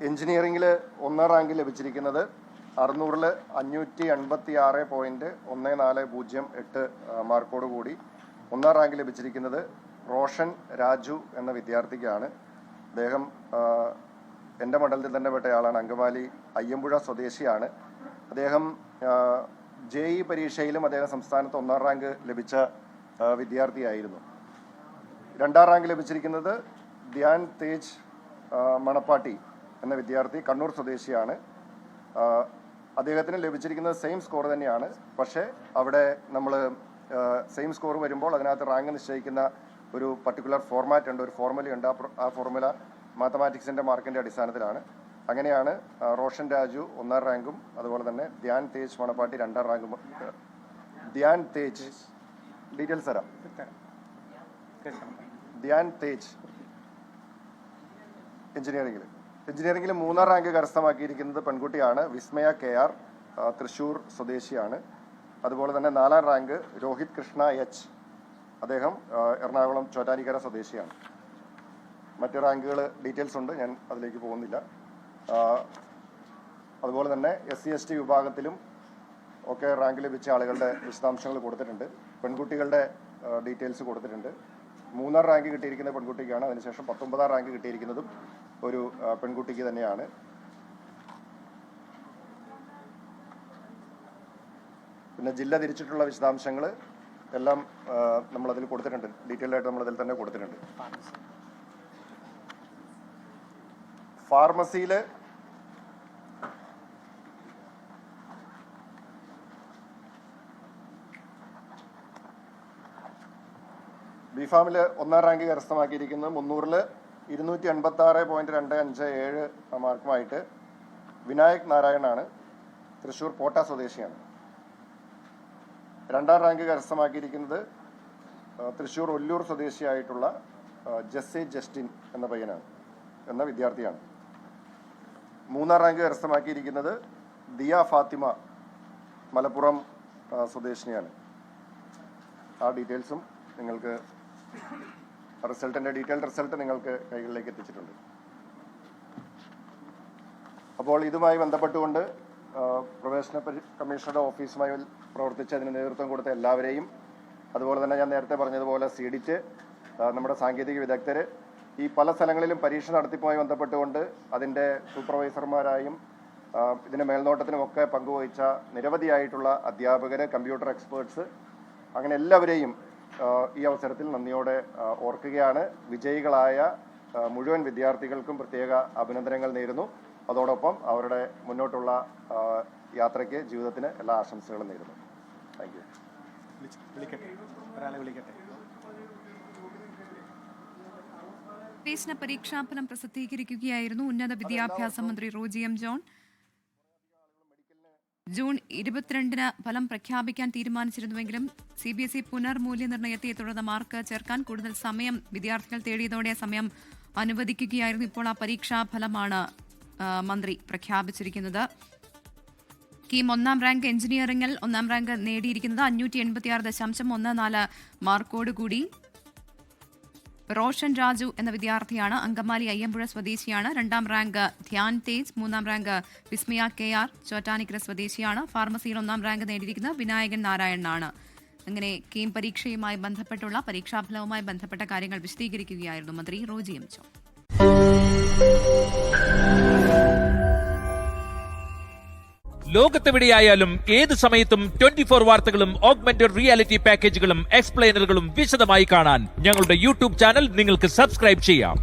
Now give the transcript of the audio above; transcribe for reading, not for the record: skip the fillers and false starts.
എഞ്ചിനീയറിംഗിൽ 1ാം റാങ്ക് ലഭിച്ചിരിക്കുന്നത് 600-ൽ 586.1408 മാർക്കോട് കൂടി 1ാം റാങ്ക് ലഭിച്ചിരിക്കുന്നത് റോഷൻ രാജു എന്ന വിദ്യാർത്ഥിക്കാണ്. അദ്ദേഹം എൻ്റെ മണ്ഡലത്തിൽ തന്നെ പെട്ടയാളാണ്. അങ്കമാലി അയ്യമ്പുഴ സ്വദേശിയാണ്. അദ്ദേഹം JEE പരീക്ഷയിലും അദ്ദേഹം സംസ്ഥാനത്ത് 1ാം റാങ്ക് ലഭിച്ച വിദ്യാർത്ഥിയായിരുന്നു. 2ാം റാങ്ക് ലഭിച്ചിരിക്കുന്നത് ധ്യാൻ തേജ് മണപ്പാട്ടി എന്ന വിദ്യാർത്ഥി കണ്ണൂർ സ്വദേശിയാണ്. അദ്ദേഹത്തിന് ലഭിച്ചിരിക്കുന്നത് സെയിം സ്കോർ തന്നെയാണ്. പക്ഷേ അവിടെ നമ്മൾ സെയിം സ്കോർ വരുമ്പോൾ അതിനകത്ത് റാങ്ക് നിശ്ചയിക്കുന്ന ഒരു പർട്ടിക്കുലർ ഫോർമാറ്റ് ഉണ്ട്, ഒരു ഫോർമുല ഉണ്ട്. ആ ഫോർമുല മാത്തമാറ്റിക്സിൻ്റെ മാർക്കിൻ്റെ അടിസ്ഥാനത്തിലാണ്. അങ്ങനെയാണ് റോഷൻ രാജു 1ാം റാങ്കും അതുപോലെ തന്നെ ധ്യാൻ തേജ് മണപ്പാട്ടി 2ാം റാങ്കും. ധ്യാൻ തേജ് ഡീറ്റെയിൽസ് തരാം. ധ്യാൻ തേജ് എഞ്ചിനീയറിംഗിൽ 3ാം റാങ്ക് കരസ്ഥമാക്കിയിരിക്കുന്നത് പെൺകുട്ടിയാണ്. വിസ്മയ KR തൃശ്ശൂർ സ്വദേശിയാണ്. അതുപോലെ തന്നെ 4ാം റാങ്ക് രോഹിത് കൃഷ്ണ H, അദ്ദേഹം എറണാകുളം ചോറ്റാനിക്കര സ്വദേശിയാണ്. മറ്റ് റാങ്കുകൾ ഡീറ്റെയിൽസ് ഉണ്ട്, ഞാൻ അതിലേക്ക് പോകുന്നില്ല. അതുപോലെ തന്നെ SC/ST വിഭാഗത്തിലും ഒക്കെ റാങ്ക് ലഭിച്ച ആളുകളുടെ വിശദാംശങ്ങൾ കൊടുത്തിട്ടുണ്ട്. പെൺകുട്ടികളുടെ ഡീറ്റെയിൽസ് കൊടുത്തിട്ടുണ്ട്. 3ാം റാങ്ക് കിട്ടിയിരിക്കുന്ന പെൺകുട്ടിക്കാണ്. അതിനുശേഷം 19ാം റാങ്ക് കിട്ടിയിരിക്കുന്നതും ഒരു പെൺകുട്ടിക്ക് തന്നെയാണ്. പിന്നെ ജില്ല തിരിച്ചിട്ടുള്ള വിശദാംശങ്ങൾ എല്ലാം നമ്മളതിൽ കൊടുത്തിട്ടുണ്ട്. ഡീറ്റെയിൽ ആയിട്ട് നമ്മളതിൽ തന്നെ കൊടുത്തിട്ടുണ്ട്. ഫാർമസിയിൽ ബിഫാമിൽ 1ാം റാങ്ക് കരസ്ഥമാക്കിയിരിക്കുന്നത് 300-ൽ 286.257 മാർക്കുമായിട്ട് വിനായക് നാരായണാണ്. തൃശ്ശൂർ പോട്ട സ്വദേശിയാണ്. 2ാം റാങ്ക് കരസ്ഥമാക്കിയിരിക്കുന്നത് തൃശ്ശൂർ ഒല്ലൂർ സ്വദേശിയായിട്ടുള്ള ജെസ്സി ജസ്റ്റിൻ എന്ന വിദ്യാർത്ഥിയാണ്. 3ാം റാങ്ക് കരസ്ഥമാക്കിയിരിക്കുന്നത് ദിയ ഫാത്തിമ മലപ്പുറം സ്വദേശിനിയാണ്. ആ ഡീറ്റെയിൽസും നിങ്ങൾക്ക് ഡീറ്റെയിൽഡ് റിസൾട്ട് നിങ്ങൾക്ക് കൈകളിലേക്ക് എത്തിച്ചിട്ടുണ്ട്. അപ്പോൾ ഇതുമായി ബന്ധപ്പെട്ടുകൊണ്ട് പ്രവേശന കമ്മീഷണറുടെ ഓഫീസുമായി പ്രവർത്തിച്ച് അതിന് നേതൃത്വം കൊടുത്ത എല്ലാവരെയും, അതുപോലെ തന്നെ ഞാൻ നേരത്തെ പറഞ്ഞതുപോലെ CDIT, നമ്മുടെ സാങ്കേതിക വിദഗ്ധർ, ഈ പല സ്ഥലങ്ങളിലും പരീക്ഷ നടത്തിപ്പുമായി ബന്ധപ്പെട്ടുകൊണ്ട് അതിൻ്റെ സൂപ്പർവൈസർമാരായും ഇതിൻ്റെ മേൽനോട്ടത്തിനുമൊക്കെ പങ്കുവഹിച്ച നിരവധിയായിട്ടുള്ള അധ്യാപകർ, കമ്പ്യൂട്ടർ എക്സ്പേർട്സ്, അങ്ങനെ എല്ലാവരെയും ഈ അവസരത്തിൽ നന്ദിയോടെ ഓർക്കുകയാണ്. വിജയികളായ മുഴുവൻ വിദ്യാർത്ഥികൾക്കും പ്രത്യേക അഭിനന്ദനങ്ങൾ നേരുന്നു. അതോടൊപ്പം അവരുടെ മുന്നോട്ടുള്ള യാത്രയ്ക്ക്, ജീവിതത്തിന് എല്ലാ ആശംസകളും നേരുന്നു. Thank you. പ്രവേശന പരീക്ഷാഫലം പ്രസിദ്ധീകരിക്കുകയായിരുന്നു ഉന്നത വിദ്യാഭ്യാസ മന്ത്രി റോജി എം ജോൺ. ജൂൺ 22-ന് ഫലം പ്രഖ്യാപിക്കാൻ തീരുമാനിച്ചിരുന്നുവെങ്കിലും CBSE പുനർമൂല്യനിർണ്ണയത്തെ തുടർന്ന് മാർക്ക് ചേർക്കാൻ കൂടുതൽ സമയം വിദ്യാർത്ഥികൾ തേടിയതോടെ സമയം അനുവദിക്കുകയായിരുന്നു. ഇപ്പോൾ ആ പരീക്ഷാഫലമാണ് മന്ത്രി പ്രഖ്യാപിച്ചിരിക്കുന്നത്. കീം 1ാം റാങ്ക് എഞ്ചിനീയറിംഗിൽ 1ാം റാങ്ക് നേടിയിരിക്കുന്നത് 586.14 മാർക്കോടുകൂടി റോഷൻ രാജു എന്ന വിദ്യാർത്ഥിയാണ്. അങ്കമാലി അയ്യമ്പുഴ സ്വദേശിയാണ്. 2ാം റാങ്ക് ധ്യാൻ തേജ്, 3ാം റാങ്ക് വിസ്മയ KR ചോറ്റാനിക്കര സ്വദേശിയാണ്. ഫാർമസിയിൽ 1ാം റാങ്ക് നേടിയിരിക്കുന്നത് വിനായകൻ നാരായണനാണ്. അങ്ങനെ കീം പരീക്ഷയുമായി ബന്ധപ്പെട്ടുള്ള പരീക്ഷാഫലവുമായി ബന്ധപ്പെട്ട കാര്യങ്ങൾ വിശദീകരിക്കുകയായിരുന്നു മന്ത്രി റോജി എം ജോൺ. ലോകത്തെവിടെയായാലും ഏത് സമയത്തും 24 വാർത്തകളും ഓഗ്മെന്റഡ് റിയാലിറ്റി പാക്കേജുകളും എക്സ്പ്ലെയിനറുകളും വിശദമായി കാണാൻ ഞങ്ങളുടെ YouTube ചാനൽ നിങ്ങൾക്ക് സബ്സ്ക്രൈബ് ചെയ്യാം.